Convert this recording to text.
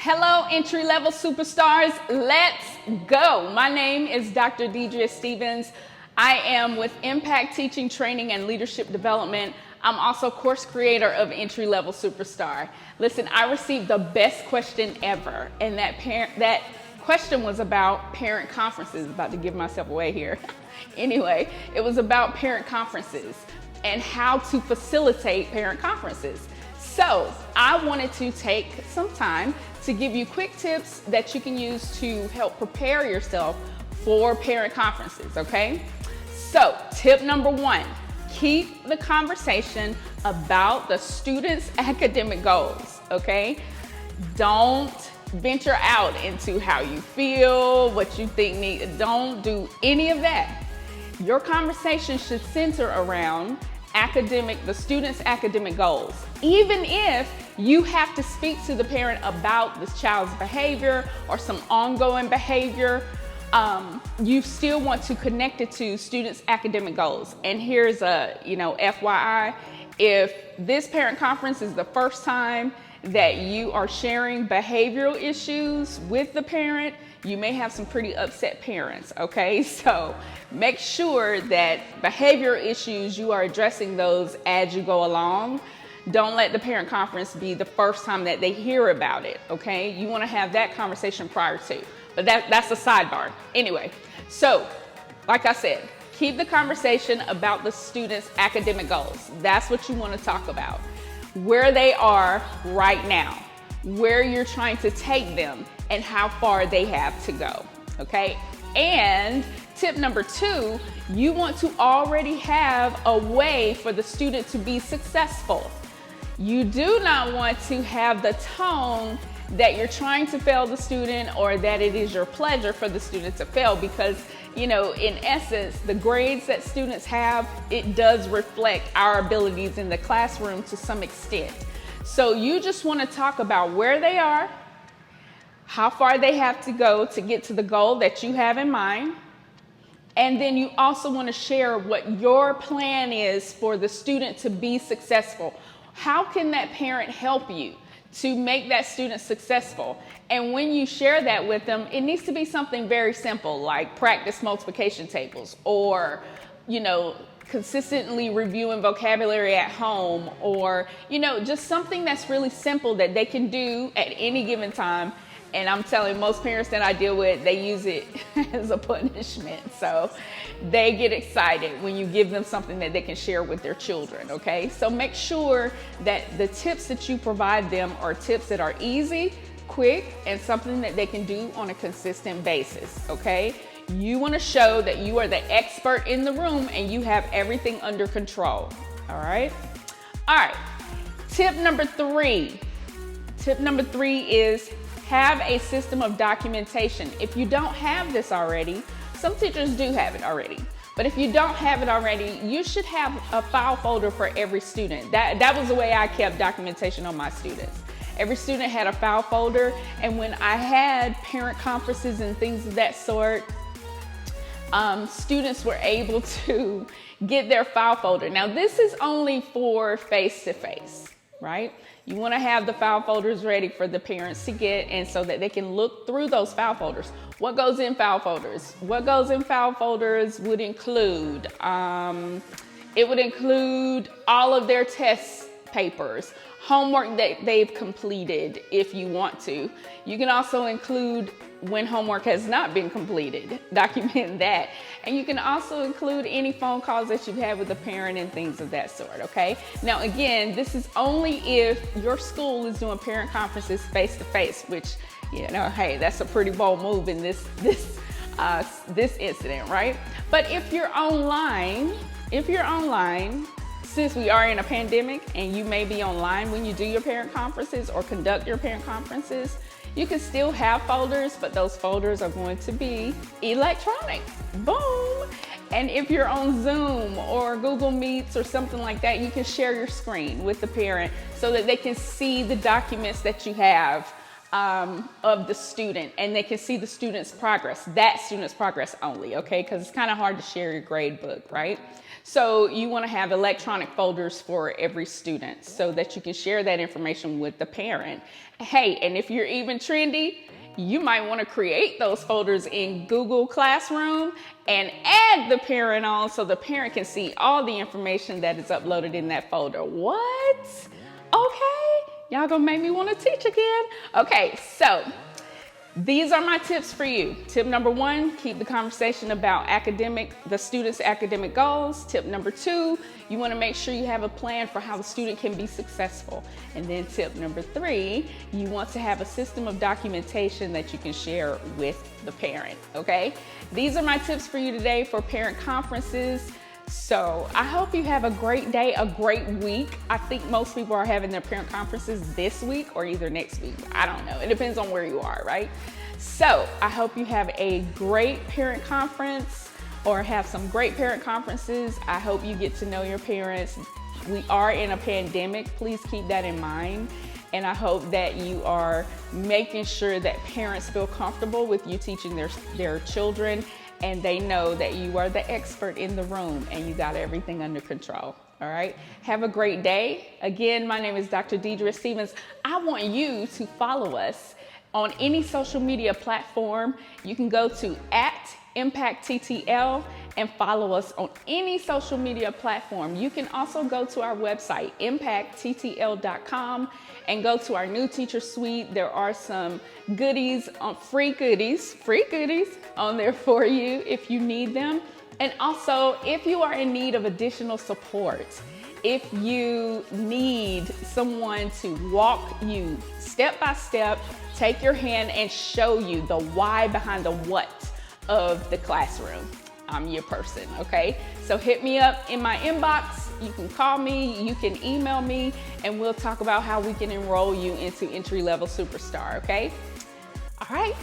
Hello, entry-level superstars. Let's go. My name is Dr. Deidre Stevens. I am with Impact Teaching, Training, and Leadership Development. I'm also course creator of Entry-Level Superstar. Listen, I received the best question ever, and that question was about parent conferences. About to give myself away here. Anyway, it was about parent conferences and how to facilitate parent conferences. So I wanted to take some time to give you quick tips that you can use to help prepare yourself for parent conferences, okay? So tip number one, keep the conversation about the student's academic goals, okay? Don't venture out into how you feel, what you think don't do any of that. Your conversation should center around the student's academic goals. Even if you have to speak to the parent about this child's behavior or some ongoing behavior, you still want to connect it to students' academic goals. And here's a, FYI, if this parent conference is the first time that you are sharing behavioral issues with the parent, you may have some pretty upset parents, okay? So make sure that behavioral issues, you are addressing those as you go along. Don't let the parent conference be the first time that they hear about it, okay? You wanna have that conversation prior to, but that's a sidebar. Anyway, so like I said, keep the conversation about the student's academic goals. That's what you wanna talk about. Where they are right now, where you're trying to take them, and how far they have to go, okay? And tip number two, you want to already have a way for the student to be successful. You do not want to have the tone that you're trying to fail the student or that it is your pleasure for the student to fail, because in essence, the grades that students have, it does reflect our abilities in the classroom to some extent. So you just want to talk about where they are, how far they have to go to get to the goal that you have in mind. And then you also want to share what your plan is for the student to be successful. How can that parent help you to make that student successful? And when you share that with them, it needs to be something very simple, like practice multiplication tables, or, consistently reviewing vocabulary at home, or, just something that's really simple that they can do at any given time. And I'm telling most parents that I deal with, they use it as a punishment. So they get excited when you give them something that they can share with their children, okay? So make sure that the tips that you provide them are tips that are easy, quick, and something that they can do on a consistent basis, okay? You want to show that you are the expert in the room and you have everything under control, all right? All right, tip number three. Tip number three is have a system of documentation. If you don't have this already, some teachers do have it already, but if you don't have it already, you should have a file folder for every student. That was the way I kept documentation on my students. Every student had a file folder, and when I had parent conferences and things of that sort, students were able to get their file folder. Now, this is only for face-to-face, right? You want to have the file folders ready for the parents to get, and so that they can look through those file folders. What goes in file folders? What goes in file folders would include, it would include all of their test papers, homework that they've completed if you want to. You can also include when homework has not been completed, document that. And you can also include any phone calls that you've had with the parent and things of that sort, okay? Now again, this is only if your school is doing parent conferences face-to-face, which, hey, that's a pretty bold move in this incident, right? But if you're online, since we are in a pandemic and you may be online when you do your parent conferences or conduct your parent conferences, you can still have folders, but those folders are going to be electronic. Boom! And if you're on Zoom or Google Meets or something like that, you can share your screen with the parent so that they can see the documents that you have of the student, and they can see the student's progress, that student's progress only, okay? Because it's kind of hard to share your grade book, right? So you want to have electronic folders for every student so that you can share that information with the parent. Hey, and if you're even trendy, you might want to create those folders in Google Classroom and add the parent on so the parent can see all the information that is uploaded in that folder. What? Okay, y'all gonna make me want to teach again? Okay, so these are my tips for you. Tip number 1, keep the conversation about the student's academic goals. Tip number 2, you want to make sure you have a plan for how the student can be successful. And then tip number 3, you want to have a system of documentation that you can share with the parent, okay? These are my tips for you today for parent conferences. So I hope you have a great day, a great week. I think most people are having their parent conferences this week or either next week. I don't know. It depends on where you are, right? So I hope you have a great parent conference or have some great parent conferences. I hope you get to know your parents. We are in a pandemic. Please keep that in mind. And I hope that you are making sure that parents feel comfortable with you teaching their children, and they know that you are the expert in the room and you got everything under control. All right. Have a great day. Again, my name is Dr. Deidre Stevens. I want you to follow us on any social media platform. You can go to @ImpactTTL and follow us on any social media platform. You can also go to our website, impactttl.com, and go to our new teacher suite. There are some goodies, free goodies on there for you if you need them. And also, if you are in need of additional support, if you need someone to walk you step by step, take your hand and show you the why behind the what of the classroom, I'm your person, okay? So hit me up in my inbox. You can call me, you can email me, and we'll talk about how we can enroll you into Entry Level Superstar, okay? All right,